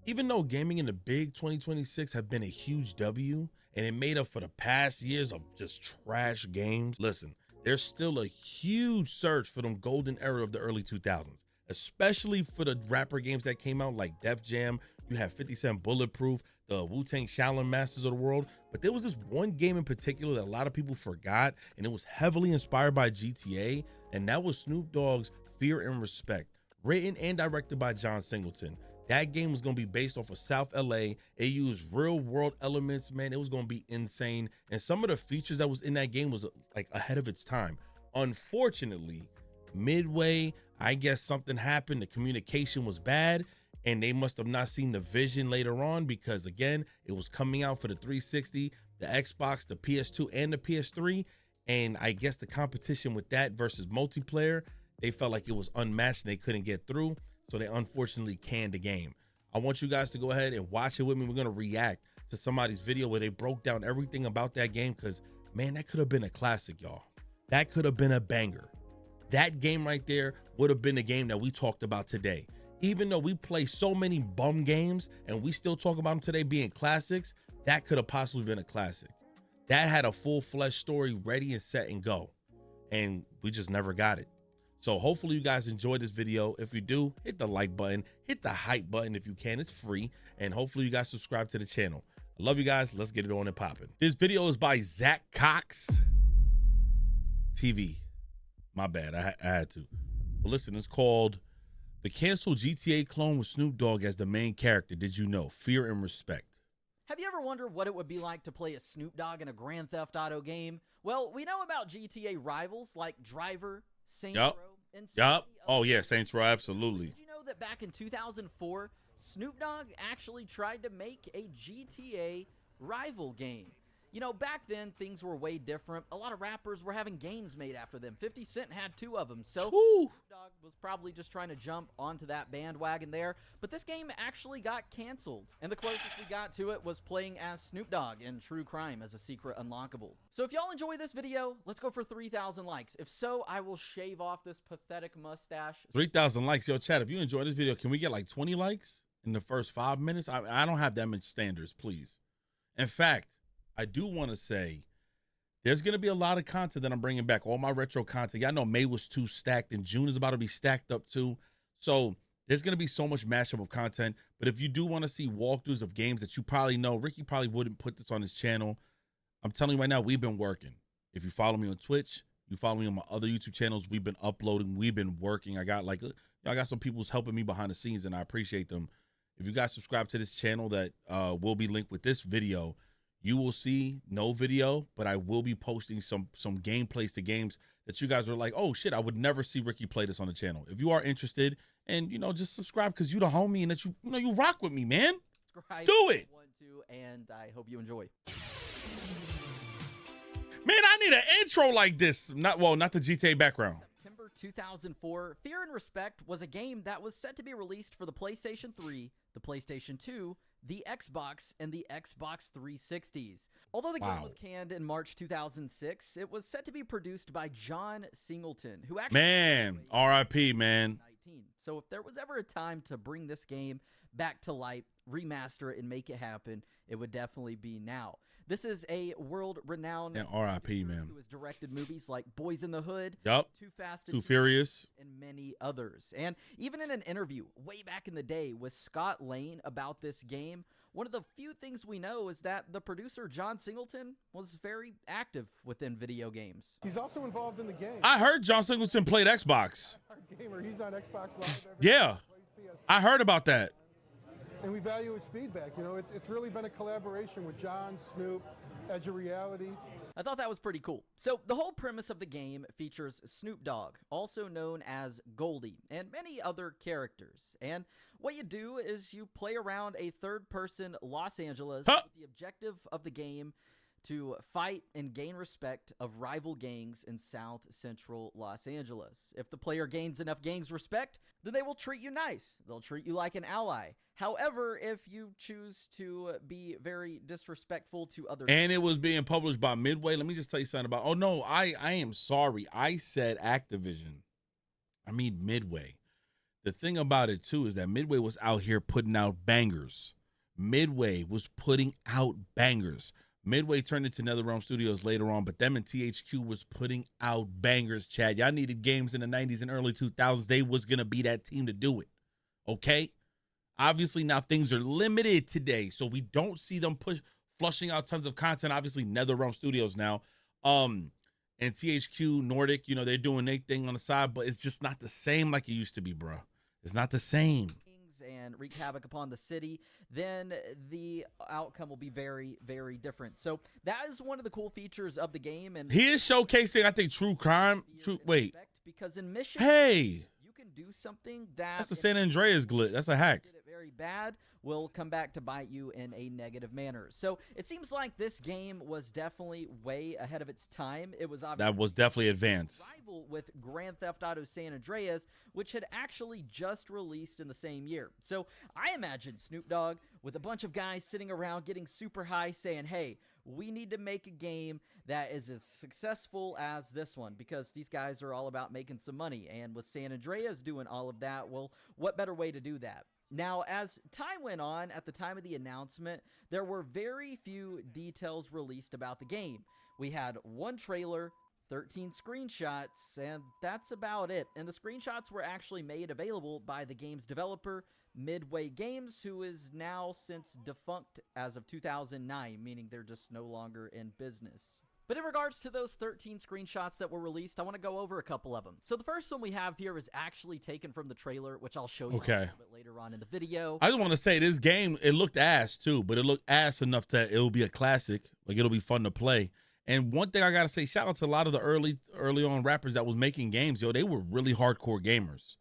Even though gaming in the big 2026 have been a huge W and it made up for the past years of just trash games, listen, there's still a huge search for them golden era of the early 2000s, especially for the rapper games that came out like Def Jam. You have 50 Cent Bulletproof, the Wu-Tang Shaolin Masters of the world. But there was this one game in particular that a lot of people forgot, and it was heavily inspired by GTA, and that was Snoop Dogg's Fear and Respect, written and directed by John Singleton. That game was going to be based off of South LA. It used real world elements, man. It was going to be insane. And some of the features that was in that game was like ahead of its time. Unfortunately, midway, I guess something happened. The communication was bad and they must have not seen the vision later on, because again, it was coming out for the 360, the Xbox, the PS2 and the PS3. And I guess the competition with that versus multiplayer, they felt like it was unmatched and they couldn't get through. So they unfortunately canned the game. I want you guys to go ahead and watch it with me. We're going to react to somebody's video where they broke down everything about that game, because, man, that could have been a classic, y'all. That could have been a banger. That game right there would have been the game that we talked about today. Even though we play so many bum games and we still talk about them today being classics, that could have possibly been a classic. That had a full-fledged story ready and set and go. And we just never got it. So hopefully you guys enjoyed this video. If you do, hit the like button, hit the hype button if you can. It's free. And hopefully you guys subscribe to the channel. I love you guys. Let's get it on and popping. This video is by Zach Cox TV. My bad. I had to. But listen, it's called The Canceled GTA Clone with Snoop Dogg as the main character. Did you know? Fear and Respect. Have you ever wondered what it would be like to play a Snoop Dogg in a Grand Theft Auto game? Well, we know about GTA rivals like Driver, Saints Row, and Oh yeah, Saints Row, absolutely. Did you know that back in 2004, Snoop Dogg actually tried to make a GTA rival game? You know, back then, things were way different. A lot of rappers were having games made after them. 50 Cent had 2 of them, so Snoop Dogg was probably just trying to jump onto that bandwagon there. But this game actually got canceled, and the closest we got to it was playing as Snoop Dogg in True Crime as a secret unlockable. So if y'all enjoy this video, let's go for 3,000 likes. If so, I will shave off this pathetic mustache. 3,000 likes. Yo, chat, if you enjoyed this video, can we get like 20 likes in the first 5 minutes? I don't have that much standards, please. In fact, I do want to say there's going to be a lot of content that I'm bringing back, all my retro content. Y'all know May was too stacked, and June is about to be stacked up too. So there's going to be so much mashup of content. But if you do want to see walkthroughs of games that you probably know, Ricky probably wouldn't put this on his channel. I'm telling you right now, we've been working. If you follow me on Twitch, you follow me on my other YouTube channels, we've been uploading, we've been working. I got some people who's helping me behind the scenes, and I appreciate them. If you guys subscribe to this channel that will be linked with this video, you will see no video, but I will be posting some gameplays to games that you guys are like, oh shit, I would never see Ricky play this on the channel. If you are interested, and just subscribe, because you the homie and that you rock with me, man. Subscribe do it. And I hope you enjoy. Man, I need an intro like this. Not the GTA background. September 2004, Fear and Respect was a game that was set to be released for the PlayStation 3, the PlayStation 2, the Xbox, and the Xbox 360s. Although the game was canned in March 2006, it was set to be produced by John Singleton, who actually... Man, R.I.P., man. So if there was ever a time to bring this game back to life, remaster it, and make it happen, it would definitely be now. This is a world-renowned R.I.P., man, who has directed movies like Boys in the Hood, Too Fast Too Furious, and many others. And even in an interview way back in the day with Scott Lane about this game, one of the few things we know is that the producer, John Singleton, was very active within video games. He's also involved in the game. I heard John Singleton played Xbox. Gamer. He's on Xbox Live. Yeah, I heard about that. And we value his feedback. It's really been a collaboration with John, Snoop, Edge of Reality. I thought that was pretty cool. So the whole premise of the game features Snoop Dogg, also known as Goldie, and many other characters. And what you do is you play around a third-person Los Angeles with the objective of the game to fight and gain respect of rival gangs in South Central Los Angeles. If the player gains enough gangs' respect, then they will treat you nice. They'll treat you like an ally. However, if you choose to be very disrespectful to others... And it was being published by Midway. Let me just tell you something about... Oh, no, I am sorry. I said Activision. I mean Midway. The thing about it too is that Midway was out here putting out bangers. Midway was putting out bangers. Midway turned into NetherRealm Studios later on, but them and THQ was putting out bangers, Chad. Y'all needed games in the 90s and early 2000s. They was going to be that team to do it, okay? Obviously, now things are limited today, so we don't see them flushing out tons of content. Obviously, NetherRealm Studios now. And THQ Nordic, you know, they're doing their thing on the side, but it's just not the same like it used to be, bro. It's not the same. And wreak havoc upon the city, then the outcome will be very, very different. So that is one of the cool features of the game. And he is showcasing, I think, true crime. Because in mission, hey, you can do something that's the San Andreas glitch. That's a hack. Did it very bad, will come back to bite you in a negative manner. So it seems like this game was definitely way ahead of its time. It was obviously that was definitely advanced. Rival with Grand Theft Auto San Andreas, which had actually just released in the same year. So I imagine Snoop Dogg with a bunch of guys sitting around getting super high saying, hey, we need to make a game that is as successful as this one, because these guys are all about making some money. And with San Andreas doing all of that, well, what better way to do that? Now, as time went on, at the time of the announcement, there were very few details released about the game. We had one trailer, 13 screenshots, and that's about it. And the screenshots were actually made available by the game's developer, Midway Games, who is now since defunct as of 2009, meaning they're just no longer in business. But in regards to those 13 screenshots that were released, I want to go over a couple of them. So the first one we have here is actually taken from the trailer, which I'll show you a little bit later on in the video. I just want to say this game, it looked ass too, but it looked ass enough that it'll be a classic. Like, it'll be fun to play. And one thing I got to say, shout out to a lot of the early on rappers that was making games. Yo, they were really hardcore gamers.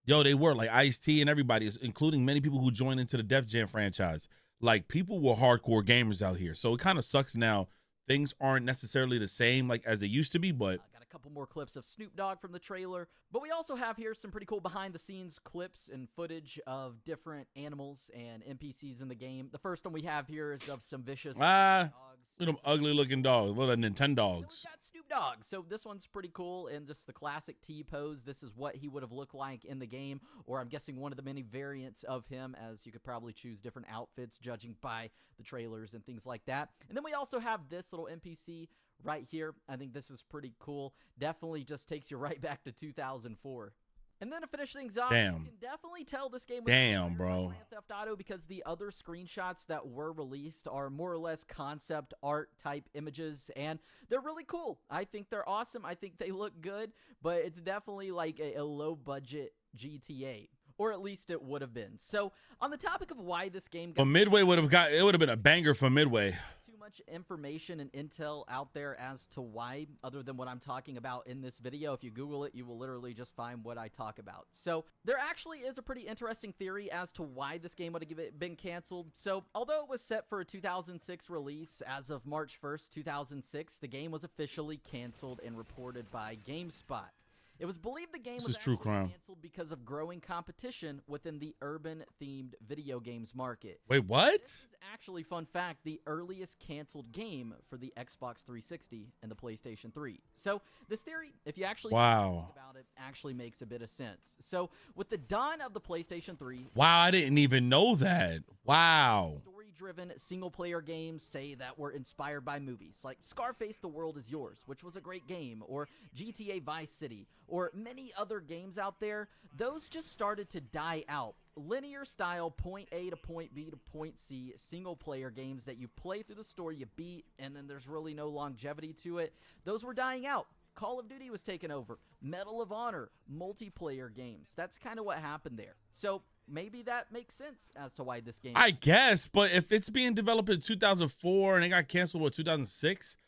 Yo, they were, like Ice-T and everybody, including many people who joined into the Def Jam franchise. Like, people were hardcore gamers out here. So it kind of sucks now. Things aren't necessarily the same like as they used to be, but got a couple more clips of Snoop Dogg from the trailer. But we also have here some pretty cool behind-the-scenes clips and footage of different animals and NPCs in the game. The first one we have here is of some vicious dogs. Look at them ugly-looking dogs. Look at Nintendo dogs. So we got Snoop Dogg. So this one's pretty cool in just the classic T pose. This is what he would have looked like in the game, or I'm guessing one of the many variants of him, as you could probably choose different outfits judging by the trailers and things like that. And then we also have this little NPC right here. I think this is pretty cool. Definitely just takes you right back to 2004. And then to finish things off, you can definitely tell this game was bro. Grand Theft Auto, because the other screenshots that were released are more or less concept art type images, and they're really cool. I think they're awesome. I think they look good, but it's definitely like a low budget GTA. Or at least it would have been. So on the topic of why this game got... But Midway would have been a banger for Midway. Too much information and intel out there as to why, other than what I'm talking about in this video. If you Google it, you will literally just find what I talk about. So there actually is a pretty interesting theory as to why this game would have been canceled. So although it was set for a 2006 release, as of March 1st, 2006, the game was officially canceled and reported by GameSpot. It was believed the game was actually canceled because of growing competition within the urban-themed video games market. Wait, what? This is actually, fun fact, the earliest canceled game for the Xbox 360 and the PlayStation 3. So this theory, if you actually think about it, actually makes a bit of sense. So with the dawn of the PlayStation 3... Wow, I didn't even know that. Wow. Story-driven single-player games, say, that were inspired by movies, like Scarface: The World Is Yours, which was a great game, or GTA Vice City, or many other games out there, those just started to die out. Linear-style, point A to point B to point C, single-player games that you play through the story, you beat, and then there's really no longevity to it, those were dying out. Call of Duty was taken over. Medal of Honor, multiplayer games. That's kind of what happened there. So maybe that makes sense as to why this game... I guess, but if it's being developed in 2004 and it got canceled in 2006,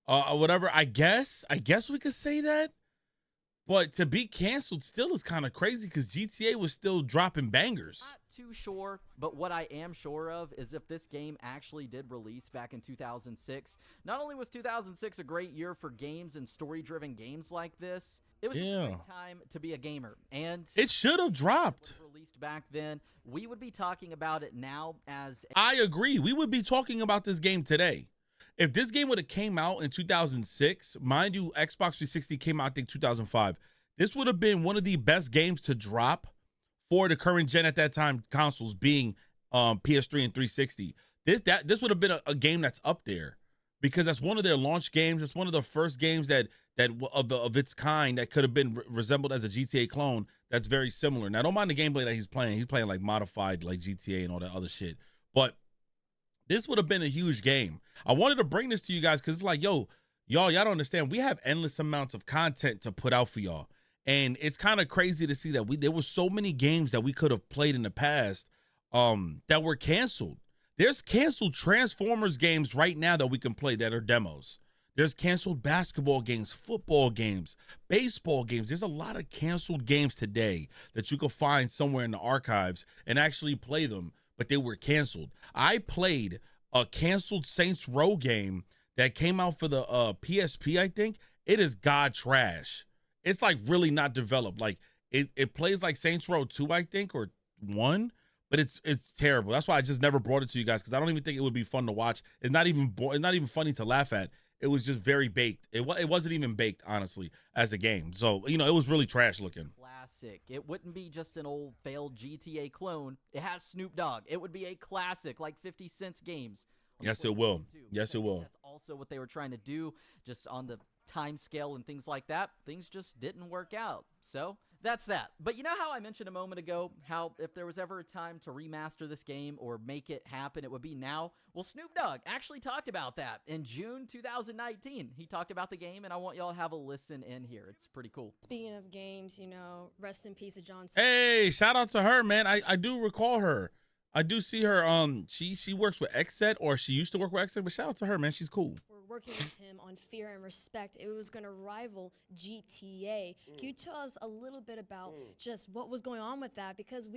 or whatever, I guess we could say that. But to be canceled still is kind of crazy because GTA was still dropping bangers. Not too sure, but what I am sure of is if this game actually did release back in 2006, not only was 2006 a great year for games and story-driven games like this, it was just a great time to be a gamer. And it should have dropped. If it was released back then, we would be talking about it now as... I agree. We would be talking about this game today. If this game would have came out in 2006, mind you, Xbox 360 came out, I think, 2005. This would have been one of the best games to drop for the current gen at that time consoles being PS3 and 360. This would have been a game that's up there because that's one of their launch games. It's one of the first games that of its kind that could have been resembled as a GTA clone that's very similar. Now, don't mind the gameplay that he's playing. He's playing like modified like GTA and all that other shit. But this would have been a huge game. I wanted to bring this to you guys because it's like, yo, y'all don't understand. We have endless amounts of content to put out for y'all. And it's kind of crazy to see that there were so many games that we could have played in the past that were canceled. There's canceled Transformers games right now that we can play that are demos. There's canceled basketball games, football games, baseball games. There's a lot of canceled games today that you can find somewhere in the archives and actually play them, but they were canceled. I played a canceled Saints Row game that came out for the PSP, I think. It is god trash. It's like really not developed. Like it plays like Saints Row 2, I think, or 1, but it's terrible. That's why I just never brought it to you guys because I don't even think it would be fun to watch. It's not even funny to laugh at. It was just very baked. It wasn't even baked, honestly, as a game. So, you know, it was really trash looking. Classic. It wouldn't be just an old failed GTA clone. It has Snoop Dogg. It would be a classic, like 50 Cent's games. Yes, it will. Yes, it will. That's also what they were trying to do, just on the time scale and things like that. Things just didn't work out. So that's that. But you know how I mentioned a moment ago how if there was ever a time to remaster this game or make it happen, it would be now? Well, Snoop Dogg actually talked about that in June 2019. He talked about the game, and I want y'all to have a listen in here. It's pretty cool. Speaking of games, you know, rest in peace to John. Hey, shout out to her, man. I do recall her. I do see her. She works with XSET, or she used to work with XSET, but shout out to her, man. She's cool. We're working with him on Fear and Respect. It was going to rival GTA. Can you tell us a little bit about just what was going on with that? Because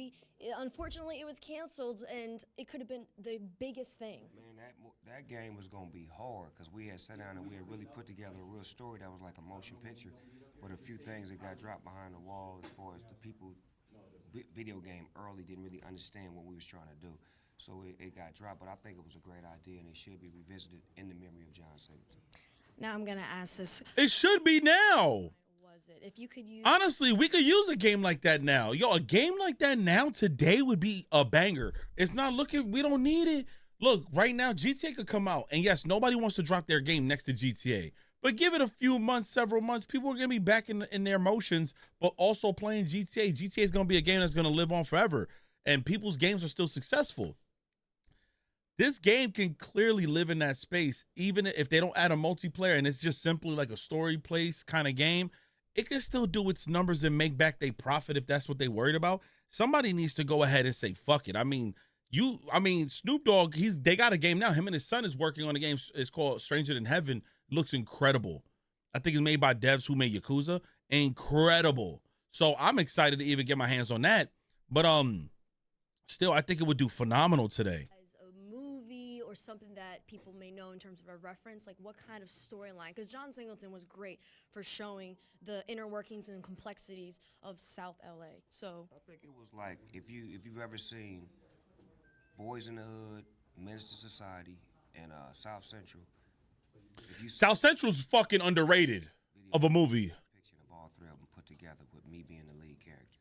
unfortunately, it was canceled, and it could have been the biggest thing. Man, that game was going to be hard because we had sat down and we had really put together a real story that was like a motion picture, but a few things that got dropped behind the wall as far as the people video game early didn't really understand what we was trying to do. So it got dropped, but I think it was a great idea, and it should be revisited in the memory of John Singleton. Now I'm going to ask this. It should be now. Was it? If you could use... Honestly, we could use a game like that now. Yo, a game like that now today would be a banger. It's not looking, we don't need it. Look, right now, GTA could come out, and yes, nobody wants to drop their game next to GTA. But give it a few months, several months, people are going to be back in their emotions, but also playing GTA. GTA is going to be a game that's going to live on forever, and people's games are still successful. This game can clearly live in that space, even if they don't add a multiplayer and it's just simply like a story place kind of game. It can still do its numbers and make back their profit if that's what they worried about. Somebody needs to go ahead and say, fuck it. I mean, Snoop Dogg, they got a game now. Him and his son is working on a game. It's called Stranger Than Heaven. Looks incredible. I think it's made by devs who made Yakuza. Incredible. So I'm excited to even get my hands on that. But still, I think it would do phenomenal today. As a movie or something that people may know in terms of a reference, like what kind of storyline? Because John Singleton was great for showing the inner workings and complexities of South LA. So I think it was like if you've ever seen Boys in the Hood, Menace to Society, and South Central. South Central's fucking underrated of a movie. Picture of all three of them put together with me being the lead character.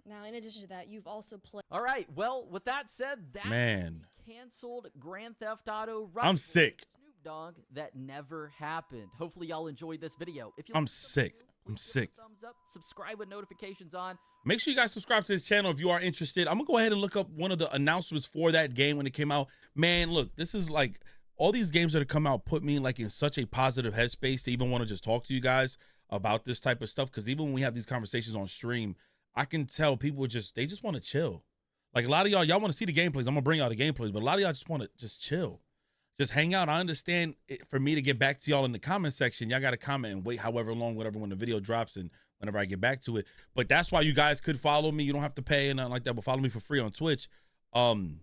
now, in addition to that, you've also played. All right, well, with that said, that canceled Grand Theft Auto rival I'm sick. Snoop Dogg that never happened. Hopefully, y'all enjoyed this video. If you I'm sick. I'm sick. Thumbs up, subscribe with notifications on. Make sure you guys subscribe to this channel if you are interested. I'm gonna go ahead and look up one of the announcements for that game when it came out. Man, look, this is like all these games that have come out put me like in such a positive headspace to even want to just talk to you guys about this type of stuff. Because even when we have these conversations on stream, I can tell people they just want to chill. Like a lot of y'all want to see the gameplays. I'm gonna bring y'all the gameplays, but a lot of y'all just want to just chill, just hang out. I understand for me to get back to y'all in the comment section, y'all got to comment and wait however long, whatever, when the video drops and whenever I get back to it. But that's why you guys could follow me. You don't have to pay and nothing like that, but follow me for free on Twitch. And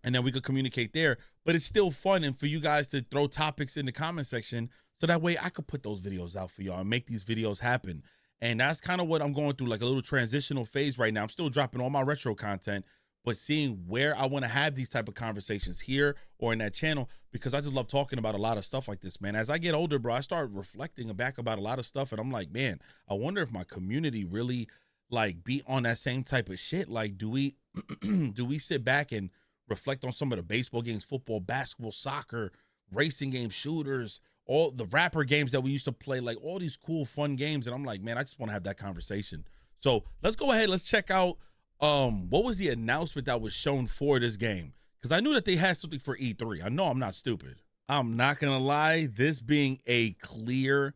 then we could communicate there. But it's still fun and for you guys to throw topics in the comment section so that way I could put those videos out for y'all and make these videos happen. And that's kind of what I'm going through, like a little transitional phase right now. I'm still dropping all my retro content, but seeing where I want to have these type of conversations here or in that channel, because I just love talking about a lot of stuff like this, man. As I get older, bro, I start reflecting back about a lot of stuff, and I'm like, man, I wonder if my community really like be on that same type of shit? Like, do we do we sit back and reflect on some of the baseball games, football, basketball, soccer, racing games, shooters, all the rapper games that we used to play, like all these cool, fun games? And I'm like, man, I just want to have that conversation. So let's go ahead. Let's check out what was the announcement that was shown for this game? Because I knew that they had something for E3. I know I'm not stupid. I'm not gonna lie, this being a clear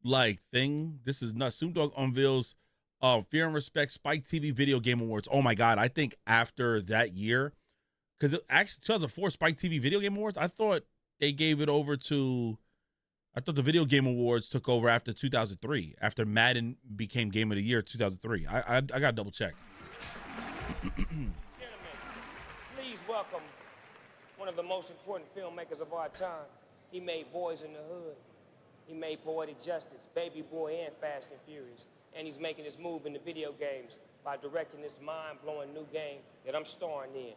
like thing, this is nuts. Snoop Dogg unveils Fear and Respect Spike TV Video Game Awards. Oh my God, I think after that year, because actually 2004 Spike TV Video Game Awards, I thought they gave it over to, I thought the Video Game Awards took over after 2003, after Madden became Game of the Year 2003. I gotta double check. Gentlemen, please welcome one of the most important filmmakers of our time. He made Boys in the Hood. He made Poetic Justice, Baby Boy, and Fast and Furious. And he's making his move in the video games by directing this mind-blowing new game that I'm starring in.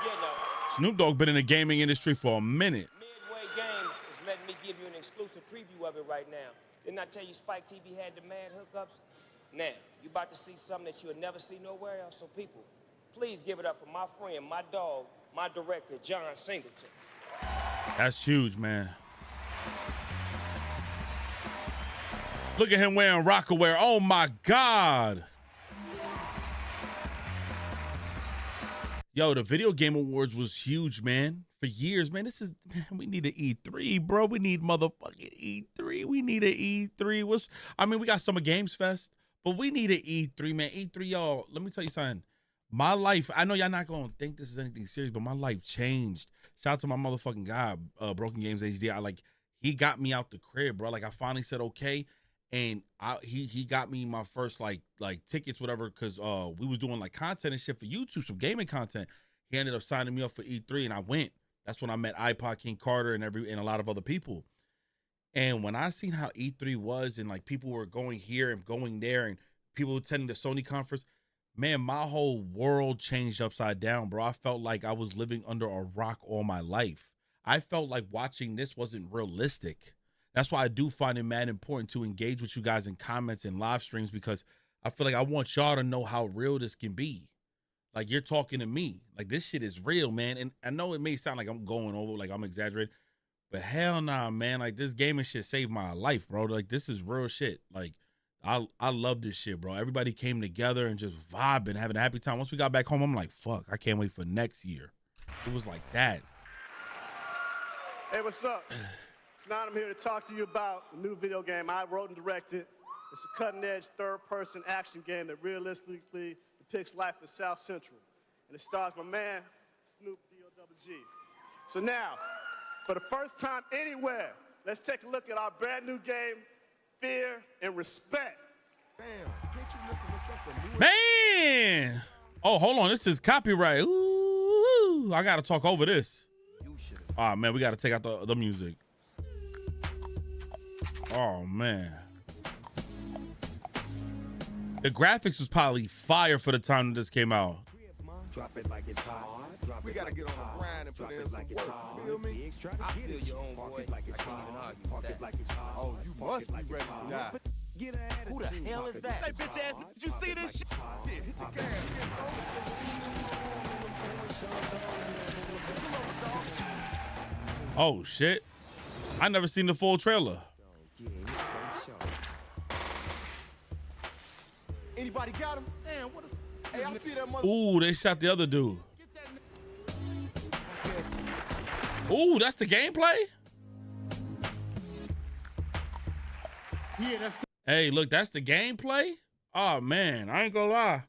You know, Snoop Dogg been in the gaming industry for a minute. Midway Games is letting me give you an exclusive preview of it right now. Didn't I tell you Spike TV had the mad hookups? Now, you about to see something that you'll never see nowhere else. So people, please give it up for my friend, my dog, my director, John Singleton. That's huge, man. Look at him wearing Rockaware. Oh my God. Yo, the Video Game Awards was huge, man. For years, man. This is, man, we need an E3, bro. We need motherfucking E3. We need an E3. I mean, we got Summer Games Fest, but we need an E3, man. E3, y'all, let me tell you something. My life, I know y'all not going to think this is anything serious, but my life changed. Shout out to my motherfucking guy, Broken Games HD. He got me out the crib, bro. Like, I finally said, okay. And he got me my first, like tickets, whatever, because we was doing, like, content and shit for YouTube, some gaming content. He ended up signing me up for E3, and I went. That's when I met iPod King Carter and a lot of other people. And when I seen how E3 was, and, like, people were going here and going there, and people attending the Sony conference, man, my whole world changed upside down, bro. I felt like I was living under a rock all my life. I felt like watching this wasn't realistic. That's why I do find it mad important to engage with you guys in comments and live streams, because I feel like I want y'all to know how real this can be. Like, you're talking to me. Like, this shit is real, man. And I know it may sound like I'm going over, like I'm exaggerating, but hell nah, man. Like, this gaming shit saved my life, bro. Like, this is real shit. Like, I love this shit, bro. Everybody came together and just vibing, having a happy time. Once we got back home, I'm like, fuck, I can't wait for next year. It was like that. Hey, what's up? Tonight I'm here to talk to you about a new video game I wrote and directed. It's a cutting-edge third-person action game that realistically depicts life in South Central. And it stars my man, Snoop Dogg. So now, for the first time anywhere, let's take a look at our brand new game, Fear and Respect. Man! Oh, hold on. This is copyright. Ooh, I got to talk over this. Oh, man, we got to take out the music. Oh, man. The graphics was probably fire for the time that this came out. Drop it like it's hot. We gotta get on the grind and put in some work. Feel me? I feel your own boy. Like it's hot. Park it like it's hot. Oh, you must be ready to die. Who the hell is that? Hey, bitch ass, did you see this shit? Yeah, hit the gas. Oh, shit. I never seen the full trailer. Anybody got him? Damn, what is... Hey, I see that mother... Ooh, they shot the other dude. Ooh, that's the gameplay? Yeah, that's the Hey, look, that's the gameplay? Oh, man, I ain't gonna lie.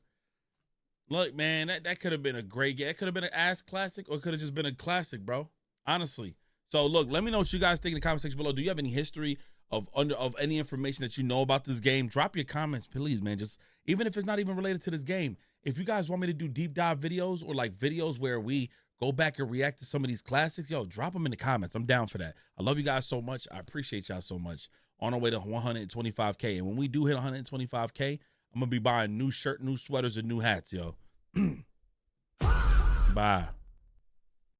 Look, man, that could have been a great game. It could have been an ass classic, or it could have just been a classic, bro. Honestly. So, look, let me know what you guys think in the comment section below. Do you have any history of any information that you know about this game? Drop your comments, please, man. Just even if it's not even related to this game. If you guys want me to do deep dive videos, or like videos where we go back and react to some of these classics, yo, drop them in the comments. I'm down for that. I love you guys so much. I appreciate y'all so much. On our way to 125K. And when we do hit 125K, I'm going to be buying new shirt, new sweaters, and new hats, yo. Bye.